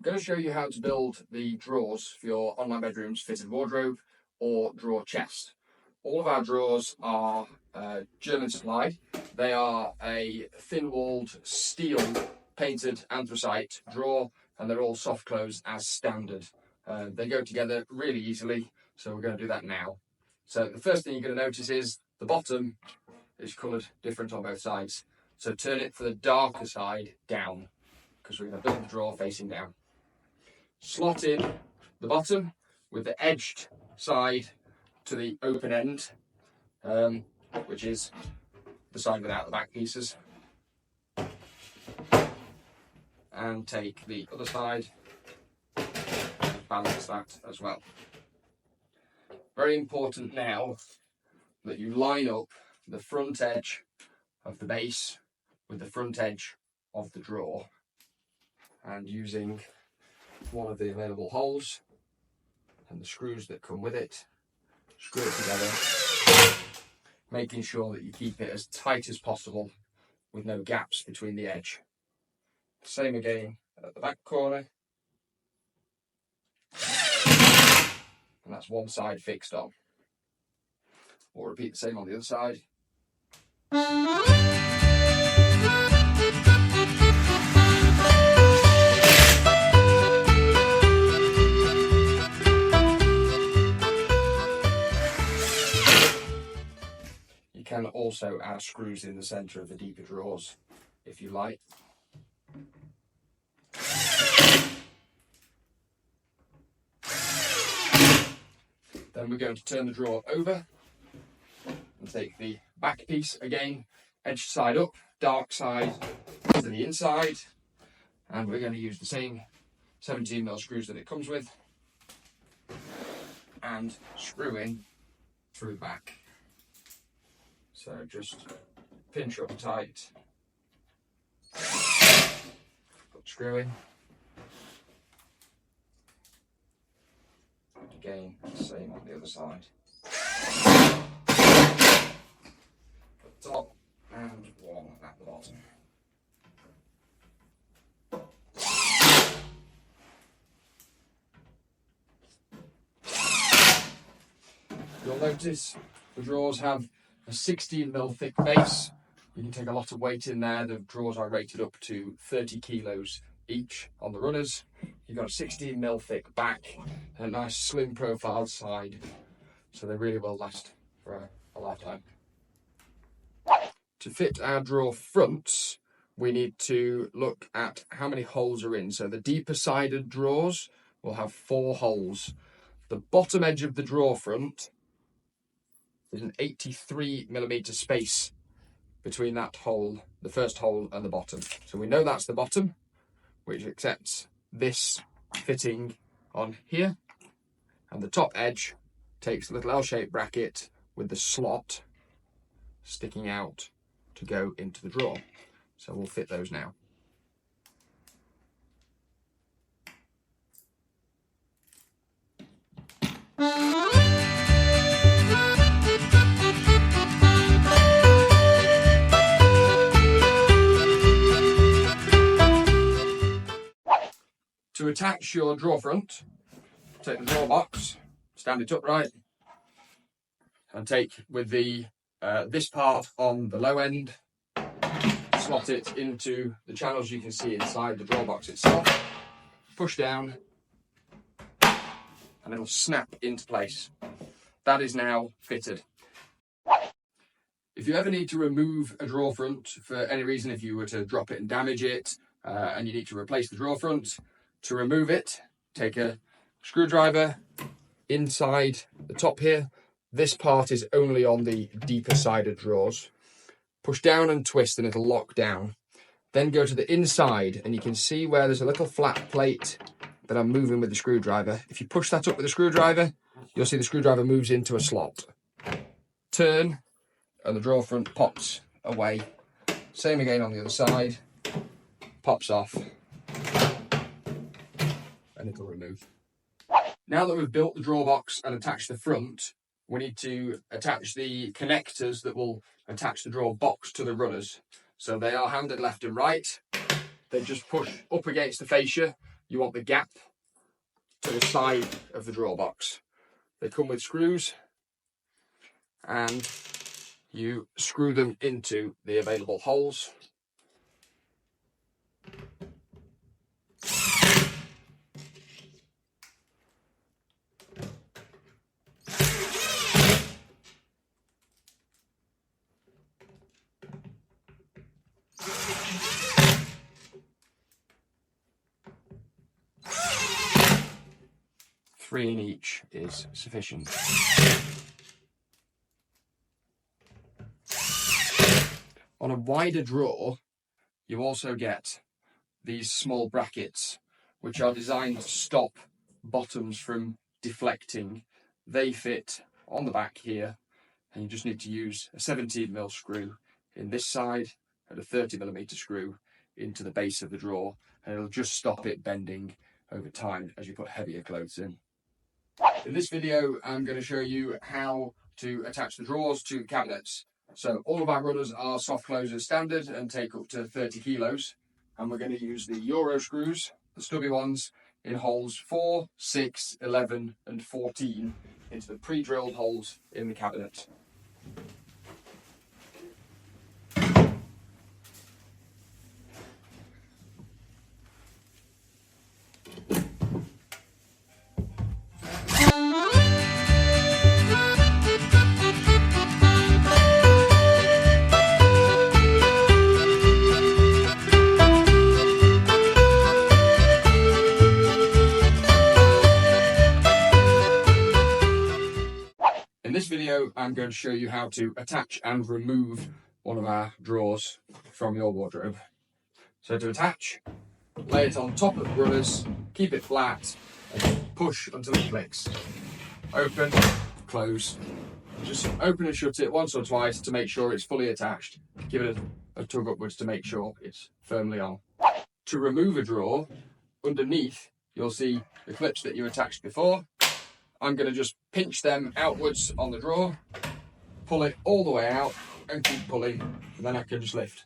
going to show you how to build the drawers for your online bedroom's fitted wardrobe or drawer chest. All of our drawers are German supplied. They are a thin-walled steel painted anthracite drawer, and they're all soft close as standard. They go together really easily, so we're going to do that now. So the first thing you're going to notice is the bottom is coloured different on both sides. So turn it for the darker side down, because we're going to build the drawer facing down. Slot in the bottom with the edged side to the open end, which is the side without the back pieces. And take the other side and balance that as well. Very important now that you line up the front edge of the base with the front edge of the drawer, and using one of the available holes and the screws that come with it, screw it together, making sure that you keep it as tight as possible with no gaps between the edge. Same again at the back corner, and that's one side fixed on. We'll repeat the same on the other side. You can also add screws in the centre of the deeper drawers if you like. Then we're going to turn the drawer over and take the back piece again, edge side up, dark side to the inside, and we're going to use the same 17mm screws that it comes with and screw in through the back. So just pinch up tight, put screw in, and again same on the other side. At the top and one at the bottom. You'll notice the drawers have a 16mm thick base. You can take a lot of weight in there. The drawers are rated up to 30 kilos each on the runners. You've got a 16mm thick back and a nice slim profile side, so they really will last for a lifetime. To fit our drawer fronts, we need to look at how many holes are in. So the deeper sided drawers will have 4 holes. The bottom edge of the drawer front is an 83mm space between that hole, the first hole, and the bottom. So we know that's the bottom, which accepts this fitting on here, and the top edge takes a little L-shaped bracket with the slot sticking out to go into the drawer. So we'll fit those now. To attach your drawer front, take the drawer box, stand it upright, and take with the this part on the low end, slot it into the channels you can see inside the drawer box itself, push down, and it'll snap into place. That is now fitted. If you ever need to remove a drawer front for any reason, if you were to drop it and damage it, and you need to replace the drawer front, to remove it, take a screwdriver inside the top here. This part is only on the deeper sided drawers. Push down and twist and it'll lock down. Then go to the inside and you can see where there's a little flat plate that I'm moving with the screwdriver. If you push that up with the screwdriver, you'll see the screwdriver moves into a slot. Turn and the drawer front pops away. Same again on the other side. Pops off and it'll remove. Now that we've built the drawer box and attached the front, we need to attach the connectors that will attach the drawer box to the runners. So they are handed left and right. They just push up against the fascia you want the gap to the side of the drawer box. They come with screws, and you screw them into the available holes. Three in each is sufficient. On a wider drawer, you also get these small brackets, which are designed to stop bottoms from deflecting. They fit on the back here, and you just need to use a 17mm screw in this side and a 30mm screw into the base of the drawer, and it'll just stop it bending over time as you put heavier clothes in. In this video, I'm going to show you how to attach the drawers to cabinets. So all of our runners are soft closers standard and take up to 30 kilos. And we're going to use the Euro screws, the stubby ones, in holes 4, 6, 11 and 14 into the pre-drilled holes in the cabinet. In this video, I'm going to show you how to attach and remove one of our drawers from your wardrobe. So to attach, lay it on top of the runners, keep it flat, and push until it clicks. Open, close. Just open and shut it once or twice to make sure it's fully attached. Give it a tug upwards to make sure it's firmly on. To remove a drawer, underneath you'll see the clips that you attached before. I'm going to just pinch them outwards on the drawer, pull it all the way out and keep pulling, and then I can just lift.